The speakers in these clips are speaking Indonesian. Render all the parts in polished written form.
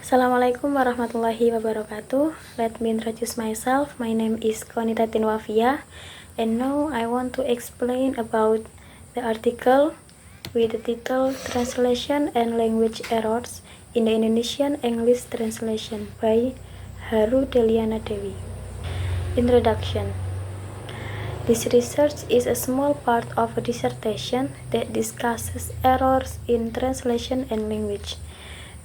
Assalamualaikum warahmatullahi wabarakatuh. Let me introduce myself. My name is Konita Tinwafia, and now I want to explain about the article with the title Translation and Language Errors in the Indonesian English Translation by Haru Deliana Dewi. Introduction. This research is a small part of a dissertation that discusses errors in translation and language,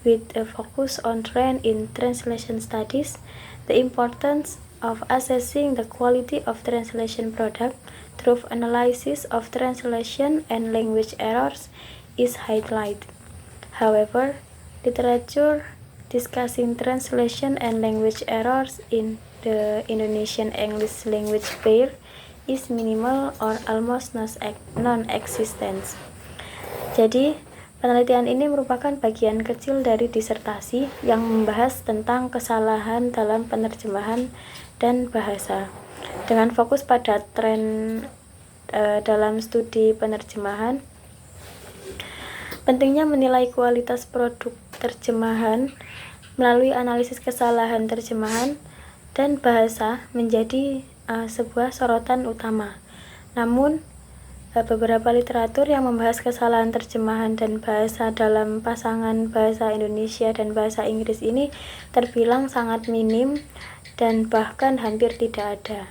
with a focus on trend in translation studies. The importance of assessing the quality of translation product through analysis of translation and language errors is highlighted. However, literature discussing translation and language errors in the Indonesian English language pair is minimal or almost non-existent. Jadi, penelitian ini merupakan bagian kecil dari disertasi yang membahas tentang kesalahan dalam penerjemahan dan bahasa, dengan fokus pada tren dalam studi penerjemahan. Pentingnya menilai kualitas produk terjemahan melalui analisis kesalahan terjemahan dan bahasa menjadi sebuah sorotan utama. Namun, beberapa literatur yang membahas kesalahan terjemahan dan bahasa dalam pasangan bahasa Indonesia dan bahasa Inggris ini terbilang sangat minim dan bahkan hampir tidak ada.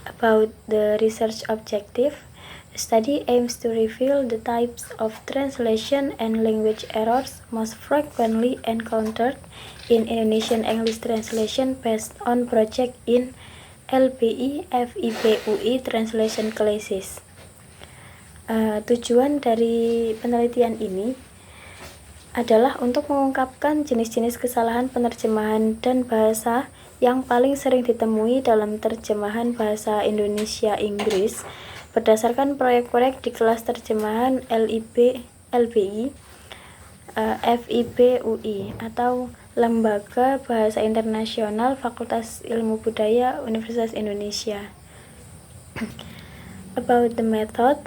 About the research objective, the study aims to reveal the types of translation and language errors most frequently encountered in Indonesian English translation based on project in LBI FIB UI Translation Classes. Tujuan dari penelitian ini adalah untuk mengungkapkan jenis-jenis kesalahan penerjemahan dan bahasa yang paling sering ditemui dalam terjemahan bahasa Indonesia-Inggris berdasarkan proyek-proyek di kelas terjemahan LBI FIB UI atau Lembaga Bahasa Internasional Fakultas Ilmu Budaya Universitas Indonesia. About the method,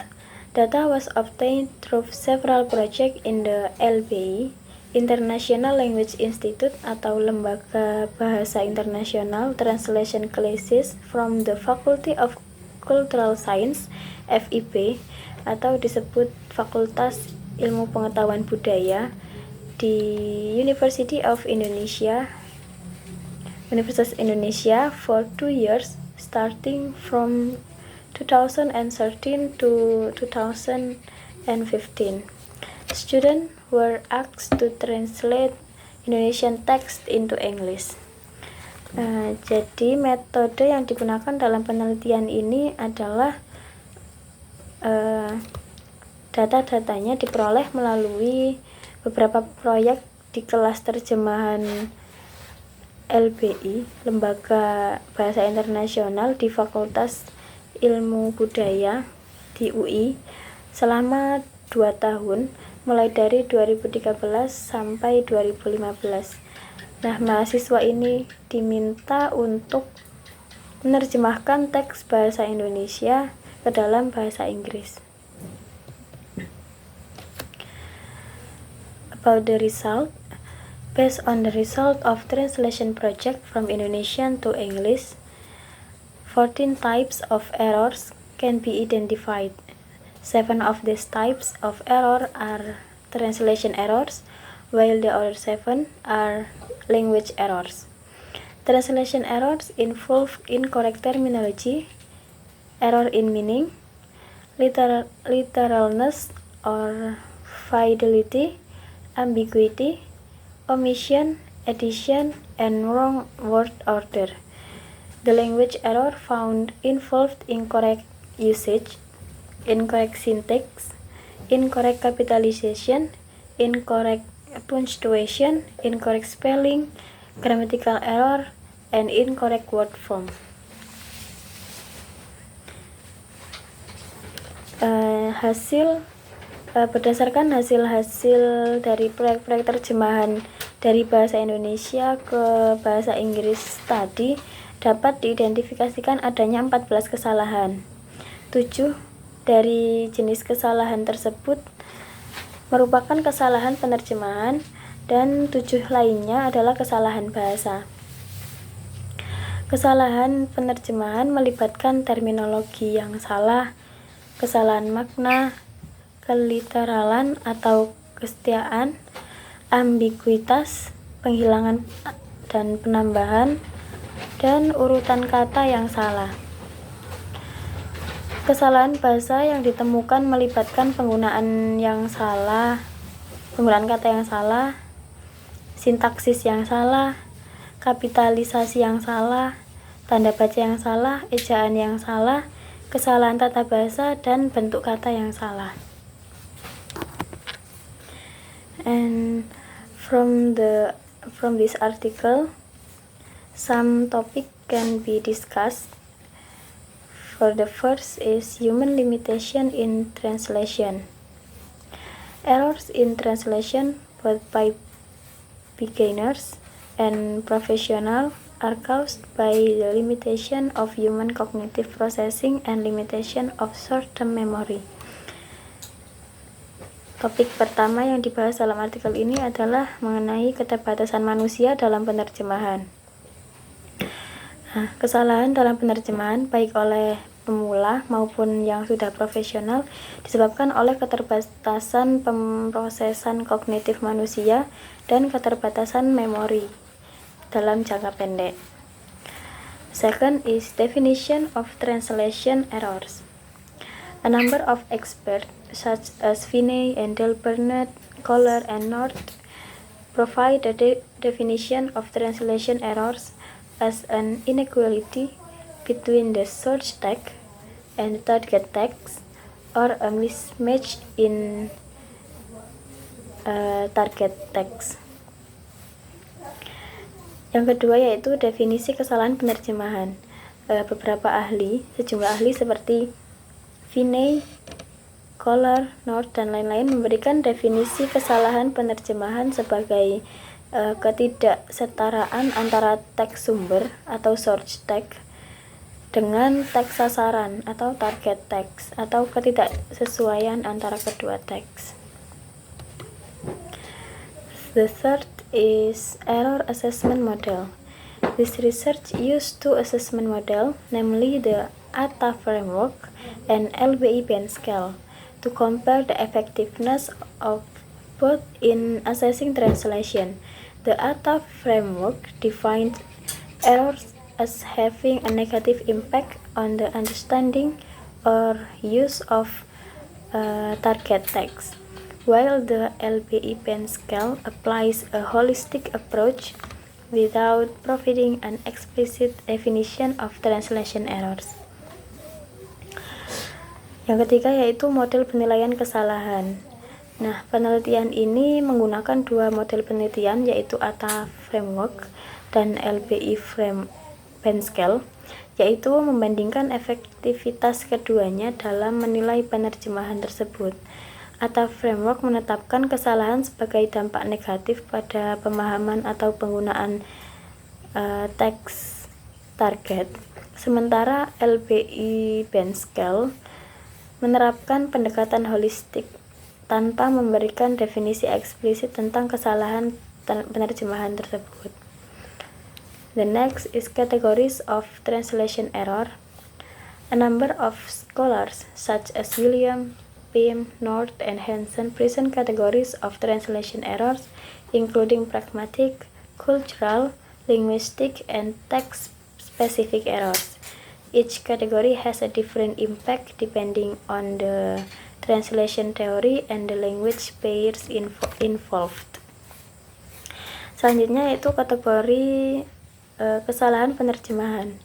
data was obtained through several projects in the LBI, International Language Institute atau Lembaga Bahasa Internasional Translation Classes from the Faculty of Cultural Science, FIP, atau disebut Fakultas Ilmu Pengetahuan Budaya di University of Indonesia, Universitas Indonesia for 2 years starting from 2013 to 2015. Students were asked to translate Indonesian text into English. Jadi metode yang digunakan dalam penelitian ini adalah data-datanya diperoleh melalui beberapa proyek di kelas terjemahan LBI, Lembaga Bahasa Internasional di Fakultas Ilmu Budaya di UI selama 2 tahun, mulai dari 2013 sampai 2015. Nah, mahasiswa ini diminta untuk menerjemahkan teks bahasa Indonesia ke dalam bahasa Inggris. About the result, based on the result of translation project from Indonesian to English, 14 types of errors can be identified. 7 of these types of error are translation errors, while the other 7 are language errors. Translation errors involve incorrect terminology, error in meaning, literalness or fidelity, ambiguity, omission, addition, and wrong word order. The language error found involved incorrect usage, incorrect syntax, incorrect capitalization, incorrect punctuation, incorrect spelling, grammatical error, and incorrect word form. Berdasarkan hasil-hasil dari proyek-proyek terjemahan dari bahasa Indonesia ke bahasa Inggris tadi, dapat diidentifikasikan adanya 14 kesalahan. 7 dari jenis kesalahan tersebut merupakan kesalahan penerjemahan, dan 7 lainnya adalah kesalahan bahasa. Kesalahan penerjemahan melibatkan terminologi yang salah, kesalahan makna, keliteralan atau kesetiaan, ambiguitas, penghilangan dan penambahan, dan urutan kata yang salah. Kesalahan bahasa yang ditemukan melibatkan penggunaan kata yang salah, sintaksis yang salah, kapitalisasi yang salah, tanda baca yang salah, ejaan yang salah, kesalahan tata bahasa, dan bentuk kata yang salah. And from this article, some topic can be discussed. For the first is human limitation in translation. Errors in translation, both by beginners and professional, are caused by the limitation of human cognitive processing and limitation of short-term memory. Topik pertama yang dibahas dalam artikel ini adalah mengenai keterbatasan manusia dalam penerjemahan. Kesalahan dalam penerjemahan baik oleh pemula maupun yang sudah profesional disebabkan oleh keterbatasan pemrosesan kognitif manusia dan keterbatasan memori dalam jangka pendek. Second is definition of translation errors. A number of experts such as Finney and Delbernat, Kohler and North provide a definition of translation errors as an inequality between the source text and the target text, or a mismatch in target text. Yang kedua yaitu definisi kesalahan penerjemahan. Sejumlah ahli seperti Finney, Kohler, North, dan lain-lain memberikan definisi kesalahan penerjemahan sebagai ketidaksetaraan antara teks sumber atau source text dengan teks sasaran atau target text, atau ketidaksesuaian antara kedua teks. The third is error assessment model. This research used two assessment model, namely the ATA framework and LBI band scale, to compare the effectiveness of both in assessing translation. The ATA framework defines errors as having a negative impact on the understanding or use of target text, while the LBI band scale applies a holistic approach without providing an explicit definition of translation errors. Yang ketiga yaitu model penilaian kesalahan. Nah, penelitian ini menggunakan dua model penelitian, yaitu ATA framework dan LBI band scale, yaitu membandingkan efektivitas keduanya dalam menilai penerjemahan tersebut. ATA framework menetapkan kesalahan sebagai dampak negatif pada pemahaman atau penggunaan teks target, sementara LBI band scale menerapkan pendekatan holistik tanpa memberikan definisi eksplisit tentang kesalahan penerjemahan tersebut. The next is categories of translation error. A number of scholars such as William, Pym, North, and Hansen present categories of translation errors, including pragmatic, cultural, linguistic, and text-specific errors. Each category has a different impact depending on the translation theory and the language pairs involved. Selanjutnya yaitu kategori kesalahan penerjemahan.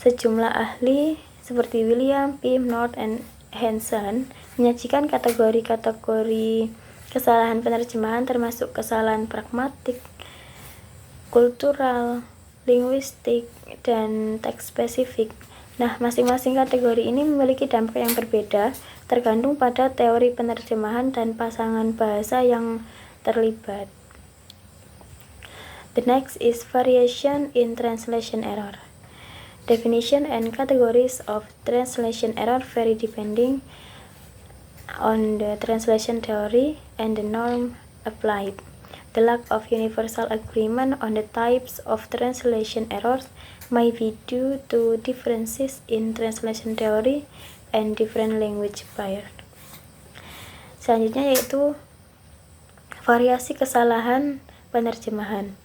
Sejumlah ahli seperti William, Pym, North, and Hansen menyajikan kategori-kategori kesalahan penerjemahan termasuk kesalahan pragmatik, kultural, linguistik, dan teks spesifik. Nah, masing-masing kategori ini memiliki dampak yang berbeda tergantung pada teori penerjemahan dan pasangan bahasa yang terlibat. The next is variation in translation error. Definition and categories of translation error vary depending on the translation theory and the norm applied. The lack of universal agreement on the types of translation errors may be due to differences in translation theory and different language bias. Selanjutnya yaitu variasi kesalahan penerjemahan.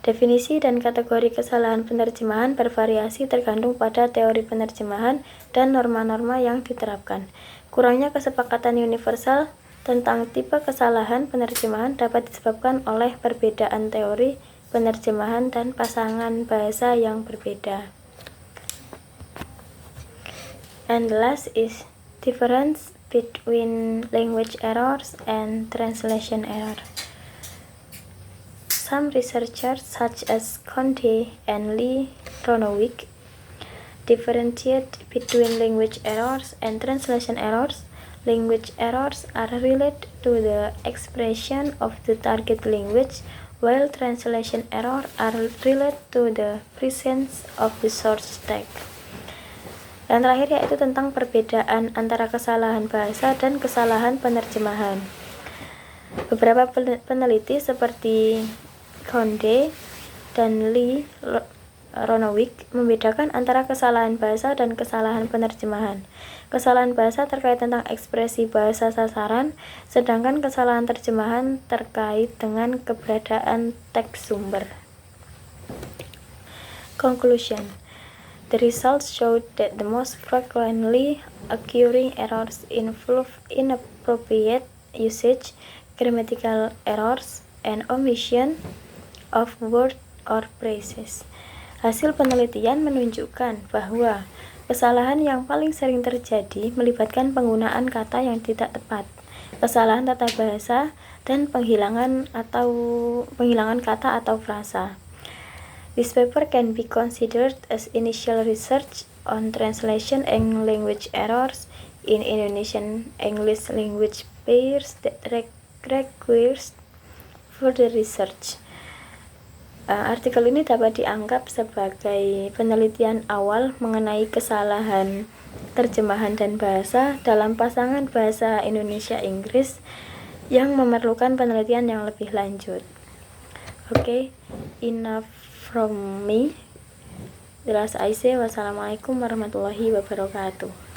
Definisi dan kategori kesalahan penerjemahan bervariasi tergantung pada teori penerjemahan dan norma-norma yang diterapkan. Kurangnya kesepakatan universal tentang tipe kesalahan penerjemahan dapat disebabkan oleh perbedaan teori penerjemahan dan pasangan bahasa yang berbeda. And the last is difference between language errors and translation error. Some researchers, such as Conde and Lee Ronowik, differentiate between language errors and translation errors. Language errors are related to the expression of the target language, while translation errors are related to the presence of the source text. Dan terakhir yaitu tentang perbedaan antara kesalahan bahasa dan kesalahan penerjemahan. Beberapa peneliti seperti Conde dan Lee Ronowik membedakan antara kesalahan bahasa dan kesalahan penerjemahan. Kesalahan bahasa terkait tentang ekspresi bahasa sasaran, sedangkan kesalahan terjemahan terkait dengan keberadaan teks sumber. Conclusion. The results showed that the most frequently occurring errors involve inappropriate usage, grammatical errors, and omission of word or phrases. Hasil penelitian menunjukkan bahwa kesalahan yang paling sering terjadi melibatkan penggunaan kata yang tidak tepat, kesalahan tata bahasa, dan penghilangan kata atau frasa. This paper can be considered as initial research on translation and language errors in Indonesian English language pairs that requires further research. Artikel ini dapat dianggap sebagai penelitian awal mengenai kesalahan terjemahan dan bahasa dalam pasangan bahasa Indonesia-Inggris yang memerlukan penelitian yang lebih lanjut. Okay, enough from me. Jelas I say, wassalamualaikum warahmatullahi wabarakatuh.